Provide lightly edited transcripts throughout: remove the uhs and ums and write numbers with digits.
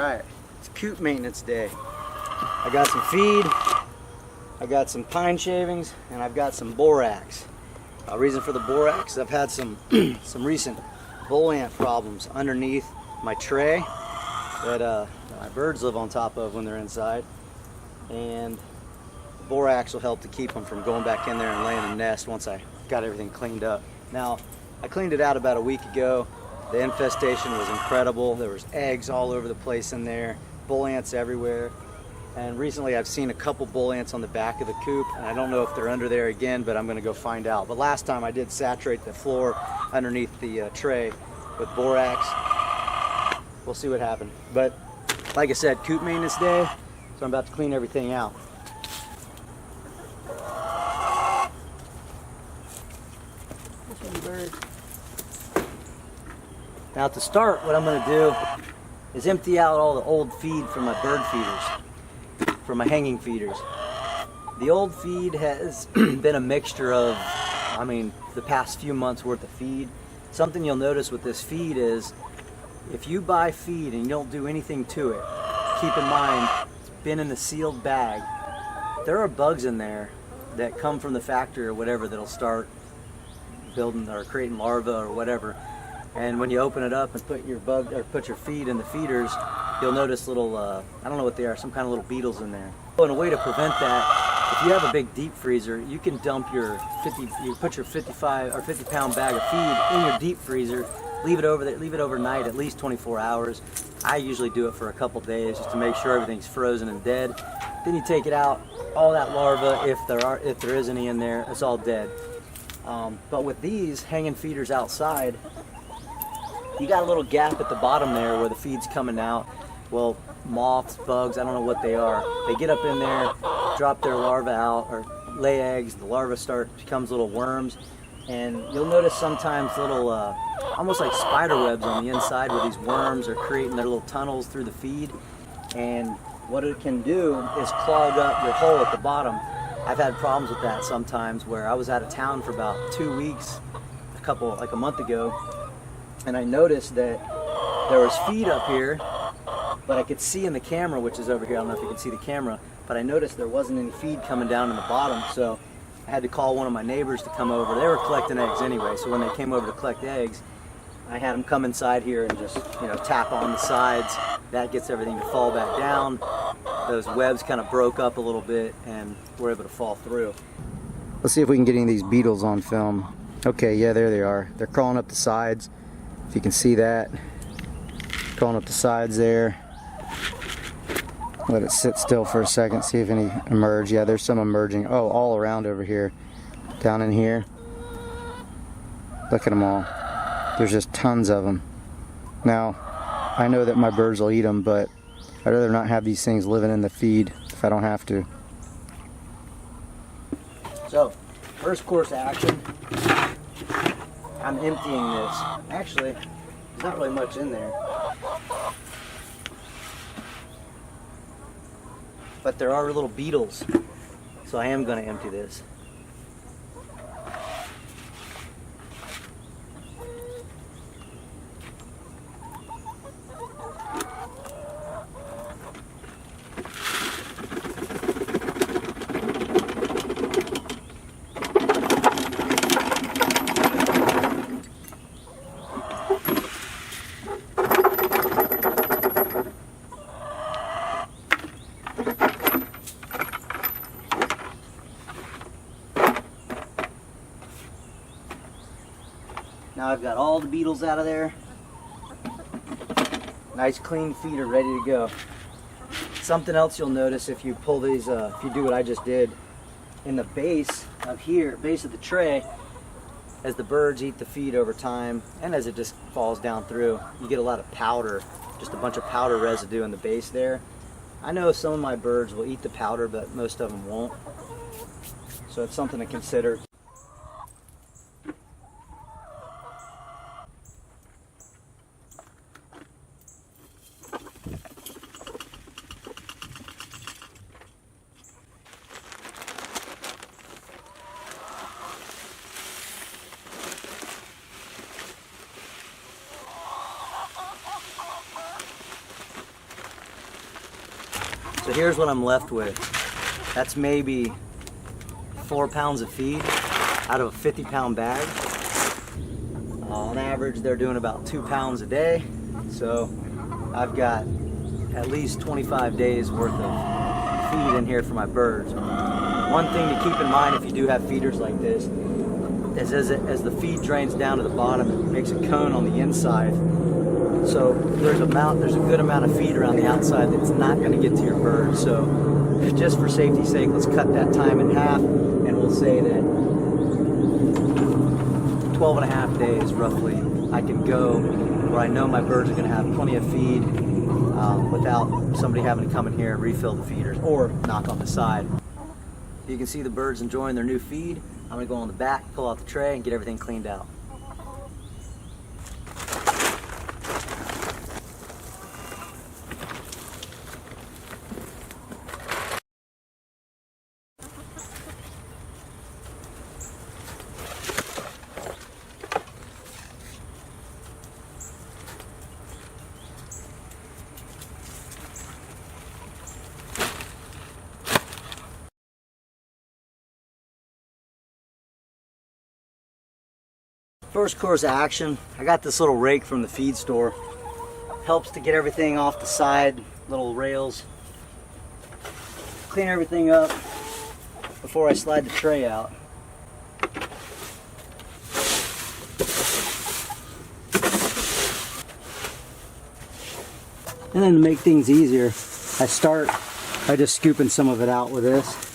Alright, it's coop maintenance day. I got some feed, I got some pine shavings, and I've got some borax. Reason for the borax, I've had some recent bull ant problems underneath my tray that my birds live on top of when they're inside. And the borax will help to keep them from going back in there and laying a nest once I got everything cleaned up. Now, I cleaned it out about a week ago. The infestation was incredible. There was eggs all over the place in there, bull ants everywhere. And recently I've seen a couple bull ants on the back of the coop, and I don't know if they're under there again, but I'm gonna go find out. But last time I did saturate the floor underneath the tray with borax. We'll see what happened. But like I said, coop maintenance day, so I'm about to clean everything out. Now to start, what I'm going to do is empty out all the old feed from my bird feeders, from my hanging feeders. The old feed has been a mixture of, the past few months worth of feed. Something you'll notice with this feed is, if you buy feed and you don't do anything to it, keep in mind, it's been in a sealed bag. There are bugs in there that come from the factory or whatever that'll start building or creating larvae or whatever. And when you open it up and put your feed in the feeders, you'll notice little, I don't know what they are, some kind of little beetles in there. And a way to prevent that, if you have a big deep freezer, you can dump put your 55 or 50 pound bag of feed in your deep freezer, leave it overnight, at least 24 hours. I usually do it for a couple days just to make sure everything's frozen and dead. Then you take it out, all that larva, if there is any in there, it's all dead. But with these hanging feeders outside, you got a little gap at the bottom there where the feed's coming out. Well, moths, bugs, I don't know what they are. They get up in there, drop their larvae out, or lay eggs. The larvae becomes little worms. And you'll notice sometimes little, almost like spider webs on the inside where these worms are creating their little tunnels through the feed. And what it can do is clog up your hole at the bottom. I've had problems with that sometimes where I was out of town for about 2 weeks, like a month ago, and I noticed that there was feed up here, but I could see in the camera, which is over here, I don't know if you can see the camera, but I noticed there wasn't any feed coming down in the bottom, so I had to call one of my neighbors to come over. They were collecting eggs anyway, so when they came over to collect eggs, I had them come inside here and just, tap on the sides. That gets everything to fall back down. Those webs kind of broke up a little bit and were able to fall through. Let's see if we can get any of these beetles on film. Okay, yeah, there they are. They're crawling up the sides. If you can see that. Crawling up the sides there. Let it sit still for a second, see if any emerge. Yeah, there's some emerging. Oh, all around over here. Down in here. Look at them all. There's just tons of them. Now, I know that my birds will eat them, but I'd rather not have these things living in the feed if I don't have to. So, first course of action, I'm emptying this. Actually, there's not really much in there. But there are little beetles, so I am going to empty this. Now I've got all the beetles out of there. Nice clean feeder ready to go. Something else you'll notice if you pull these, if you do what I just did, in the base of here, base of the tray, as the birds eat the feed over time and as it just falls down through, you get a lot of powder, just a bunch of powder residue in the base there. I know some of my birds will eat the powder, but most of them won't. So it's something to consider. So here's what I'm left with. That's maybe 4 pounds of feed out of a 50-pound bag. On average, they're doing about 2 pounds a day. So I've got at least 25 days worth of feed in here for my birds. One thing to keep in mind if you do have feeders like this is as the feed drains down to the bottom, it makes a cone on the inside. So there's a good amount of feed around the outside that's not going to get to your birds. So just for safety's sake, let's cut that time in half, and we'll say that 12 and a half days roughly I can go where I know my birds are going to have plenty of feed without somebody having to come in here and refill the feeders or knock on the side. You can see the birds enjoying their new feed. I'm going to go on the back, pull out the tray, and get everything cleaned out. First course of action, I got this little rake from the feed store. Helps to get everything off the side, little rails. Clean everything up before I slide the tray out. And then to make things easier, I start by just scooping some of it out with this.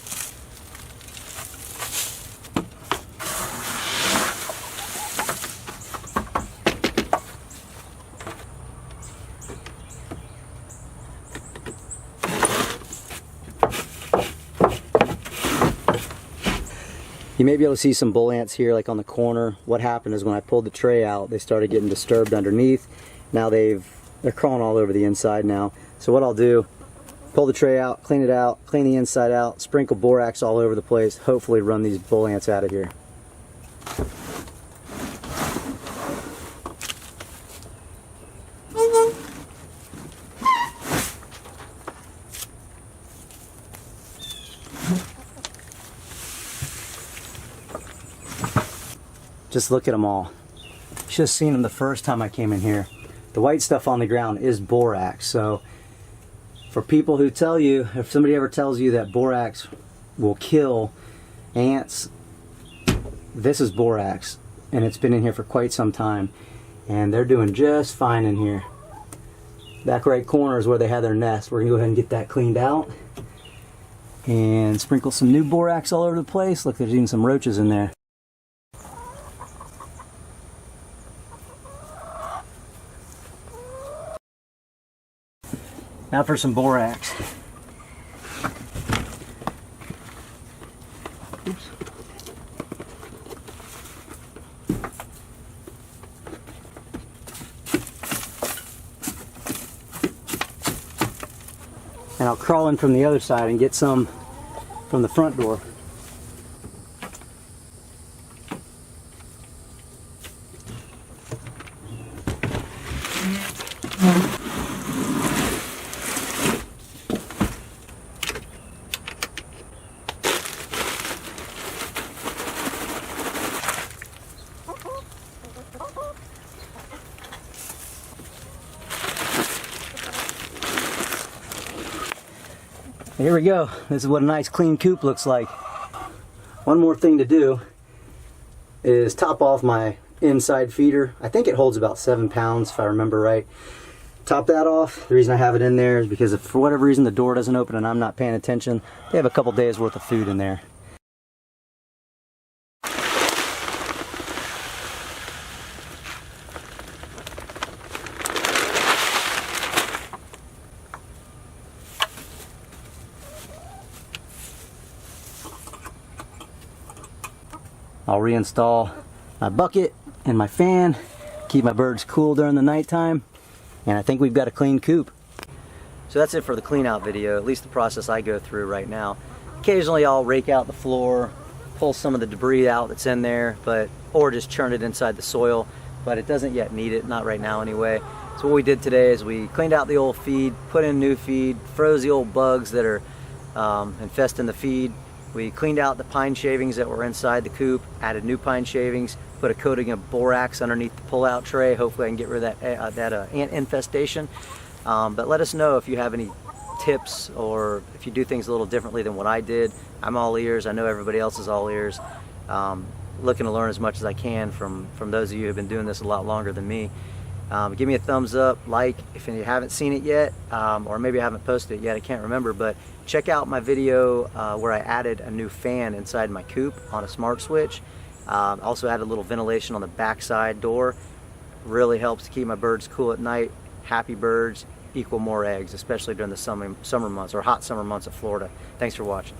You may be able to see some bull ants here, like on the corner. What happened is when I pulled the tray out, they started getting disturbed underneath. Now they're crawling all over the inside now. So what I'll do, pull the tray out, clean it out, clean the inside out, sprinkle borax all over the place, hopefully run these bull ants out of here. Just look at them all. Should have seen them the first time I came in here. The white stuff on the ground is borax. So for people who tell you, if somebody ever tells you that borax will kill ants, this is borax, and it's been in here for quite some time, and they're doing just fine in here. Back right corner is where they had their nest. We're gonna go ahead and get that cleaned out and sprinkle some new borax all over the place. Look, there's even some roaches in there. Now for some borax. Oops. And I'll crawl in from the other side and get some from the front door. Here we go. This is what a nice clean coop looks like. One more thing to do is top off my inside feeder. I think it holds about 7 pounds if I remember right. Top that off. The reason I have it in there is because if for whatever reason the door doesn't open and I'm not paying attention, they have a couple days worth of food in there. I'll reinstall my bucket and my fan, keep my birds cool during the nighttime, and I think we've got a clean coop. So that's it for the clean out video, at least the process I go through right now. Occasionally I'll rake out the floor, pull some of the debris out that's in there, or just churn it inside the soil. but it doesn't yet need it, not right now anyway. So what we did today is we cleaned out the old feed, put in new feed, froze the old bugs that are infesting the feed. We cleaned out the pine shavings that were inside the coop, added new pine shavings, put a coating of borax underneath the pull-out tray. Hopefully I can get rid of that ant infestation. But let us know if you have any tips or if you do things a little differently than what I did. I'm all ears. I know everybody else is all ears. Looking to learn as much as I can from those of you who have been doing this a lot longer than me. Give me a thumbs up, like if you haven't seen it yet, or maybe I haven't posted it yet, I can't remember, but check out my video where I added a new fan inside my coop on a smart switch. Also added a little ventilation on the backside door. Really helps to keep my birds cool at night. Happy birds equal more eggs, especially during the summer months or hot summer months of Florida. Thanks for watching.